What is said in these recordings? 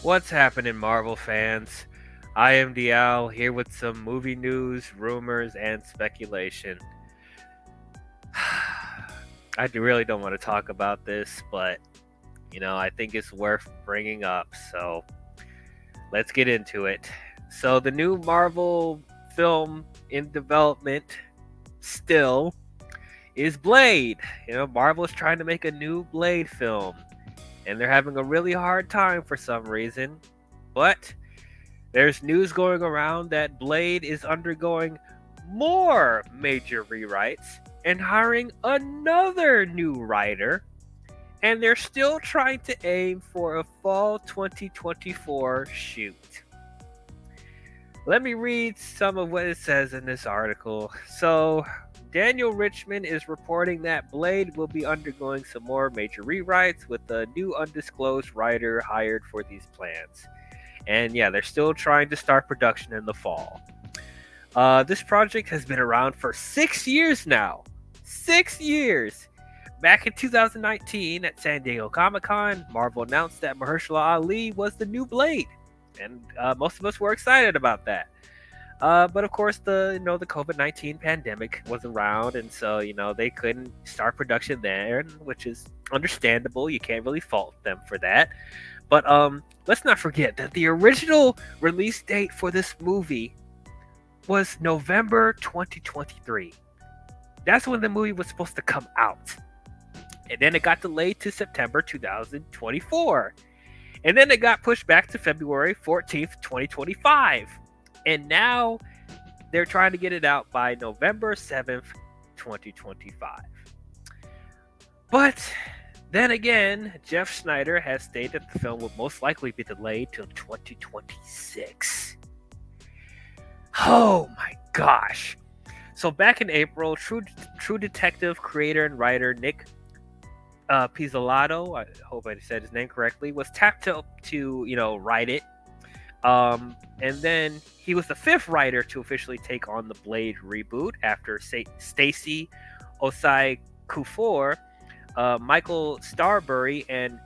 What's happening, Marvel fans? I am DL here with some movie news, rumors, and speculation. Really don't want to talk about this, but I think it's worth bringing up. So let's get into it. So the new Marvel film in development still is Blade. Marvel is trying to make a new Blade film, and they're having a really hard time for some reason. But there's news going around that Blade is undergoing more major rewrites and hiring another new writer, and they're still trying to aim for a fall 2024 shoot. Let me read some of what it says in this article. So, Daniel Richmond is reporting that Blade will be undergoing some more major rewrites with a new undisclosed writer hired for these plans. And yeah, they're still trying to start production in the fall. This project has been around for 6 years now. 6 years! Back in 2019 at San Diego Comic-Con, Marvel announced that Mahershala Ali was the new Blade. And most of us were excited about that. But of course, the COVID-19 pandemic was around, and so they couldn't start production there, which is understandable. You can't really fault them for that. But let's not forget that the original release date for this movie was November 2023. That's when the movie was supposed to come out. And then it got delayed to September 2024. And then it got pushed back to February 14th, 2025. And now they're trying to get it out by November 7th, 2025. But then again, Jeff Snyder has stated the film will most likely be delayed till 2026. Oh my gosh. So back in April, True Detective creator and writer Nick Pizzolatto, I hope I said his name correctly, was tapped to write it. And then he was the fifth writer to officially take on the Blade reboot after Stacey Osai Kufor, Michael Starbury, and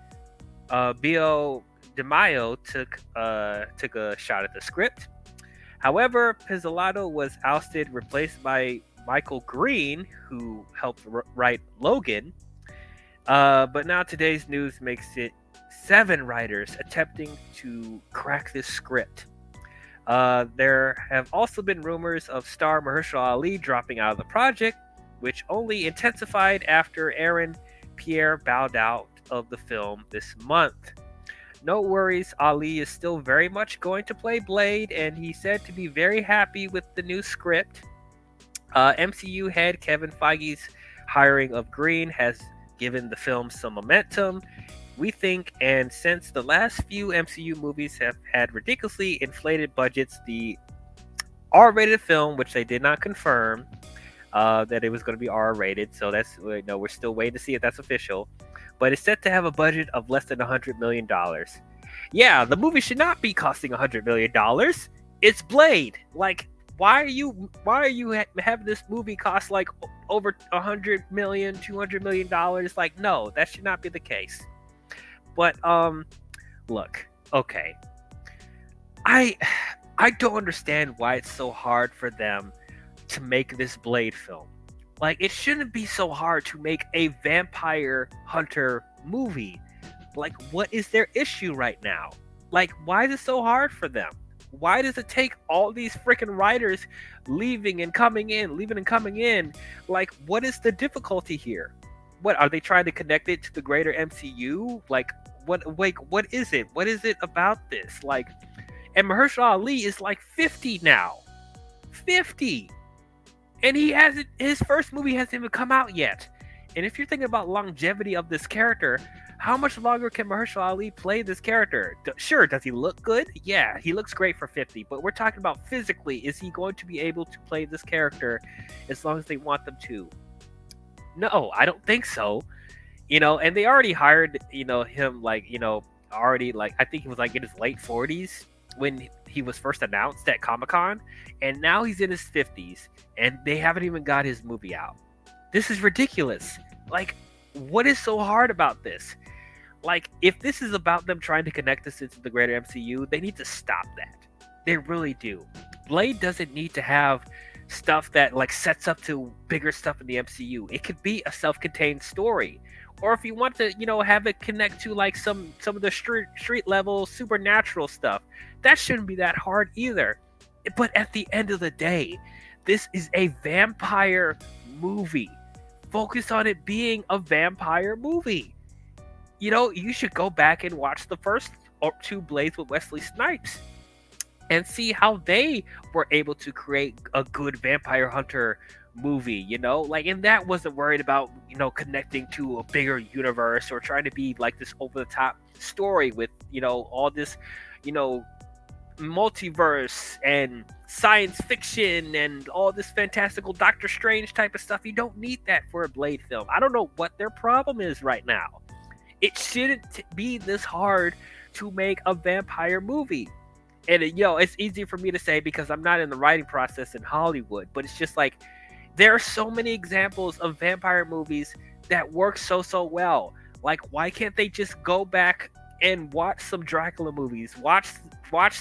Bio DeMaio took a shot at the script. However, Pizzolatto was ousted, replaced by Michael Green, who helped write Logan. But now today's news makes it 7 writers attempting to crack this script. There have also been rumors of star Mahershala Ali dropping out of the project, which only intensified after Aaron Pierre bowed out of the film this month. No worries, Ali is still very much going to play Blade, and he's said to be very happy with the new script. MCU head Kevin Feige's hiring of Green has given the film some momentum, we think, and since the last few MCU movies have had ridiculously inflated budgets, the R-rated film, which they did not confirm that it was going to be R-rated, so that's we're still waiting to see if that's official, but it's set to have a budget of less than $100 million. Yeah, the movie should not be costing $100 million. It's Blade. Like, why are you having this movie cost like over $100 million, $200 million? Like, no, that should not be the case. But look, okay, I don't understand why it's so hard for them to make this Blade film. Like, it shouldn't be so hard to make a vampire hunter movie. Like, what is their issue right now? Like, why is it so hard for them? Why does it take all these freaking writers leaving and coming in? Like, what is the difficulty here? What are they trying to connect it to the greater MCU? Like, what is it? What is it about this? Like, and Mahershala Ali is like 50 now. 50. And his first movie hasn't even come out yet. And if you're thinking about longevity of this character, how much longer can Mahershala Ali play this character? Sure, does he look good? Yeah, he looks great for 50, but we're talking about physically. Is he going to be able to play this character as long as they want them to? No, I don't think so. And they already hired, him, already, I think he was in his late 40s when he was first announced at Comic-Con, and now he's in his 50s, and they haven't even got his movie out. This is ridiculous. Like, what is so hard about this? like, if this is about them trying to connect this into the greater MCU, they need to stop that. They really do. Blade doesn't need to have stuff that like sets up to bigger stuff in the MCU. It could be a self-contained story. Or if you want to, have it connect to like some of the street level supernatural stuff, that shouldn't be that hard either. But at the end of the day, this is a vampire movie. Focus on it being a vampire movie. You should go back and watch the first two Blades with Wesley Snipes and see how they were able to create a good vampire hunter movie, and that wasn't worried about, connecting to a bigger universe or trying to be like this over the top story with, all this, multiverse and science fiction and all this fantastical Doctor Strange type of stuff. You don't need that for a Blade film. I don't know what their problem is right now. It shouldn't be this hard to make a vampire movie. And it's easy for me to say because I'm not in the writing process in Hollywood, but it's just like there are so many examples of vampire movies that work so well. Like, why can't they just go back and watch some Dracula movies, watch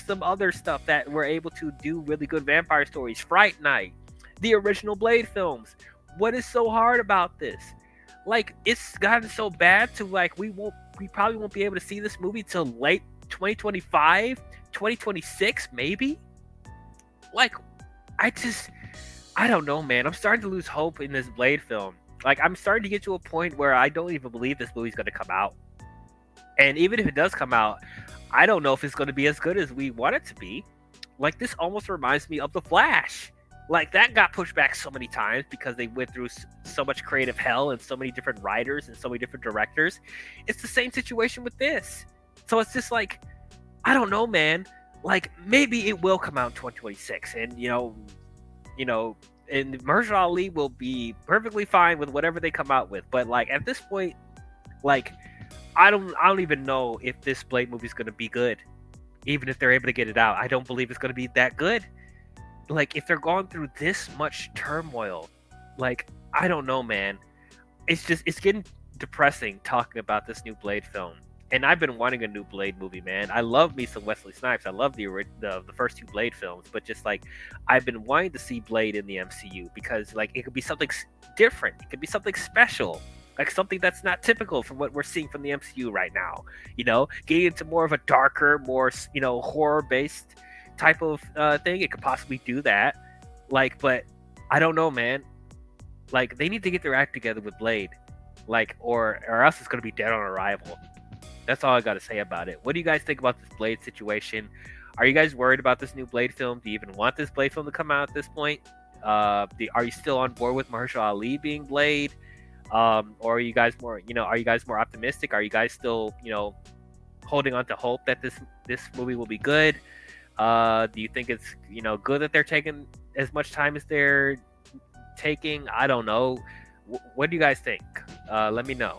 some other stuff that were able to do really good vampire stories, Fright Night, the original Blade films. What is so hard about this? Like, it's gotten so bad to like we probably won't be able to see this movie till late 2025, 2026 maybe. Like, I don't know, man. I'm starting to lose hope in this Blade film. Like, I'm starting to get to a point where I don't even believe this movie's going to come out. And even if it does come out, I don't know if it's going to be as good as we want it to be. Like, this almost reminds me of The Flash. Like, that got pushed back so many times because they went through so much creative hell and so many different writers and so many different directors. It's the same situation with this. So it's just like, I don't know, man. Like, maybe it will come out in 2026, and and Mahershala Ali will be perfectly fine with whatever they come out with. But like, at this point, like, I don't even know if this Blade movie is going to be good. Even if they're able to get it out, I don't believe it's going to be that good. Like, if they're going through this much turmoil, like, I don't know, man. It's getting depressing talking about this new Blade film. And I've been wanting a new Blade movie, man. I love me some Wesley Snipes. I love the first two Blade films, but just like, I've been wanting to see Blade in the MCU because like it could be something different. It could be something special, like something that's not typical from what we're seeing from the MCU right now. Getting into more of a darker, more horror-based type of thing. It could possibly do that. Like, but I don't know, man. Like, they need to get their act together with Blade, like, or else it's gonna be dead on arrival. That's all I got to say about it. What do you guys think about this Blade situation? Are you guys worried about this new Blade film? Do you even want this Blade film to come out at this point? Are you still on board with Mahershala Ali being Blade? Or are you guys more, optimistic? Are you guys still, holding on to hope that this movie will be good? Do you think it's, good that they're taking as much time as they're taking? I don't know. What do you guys think? Let me know.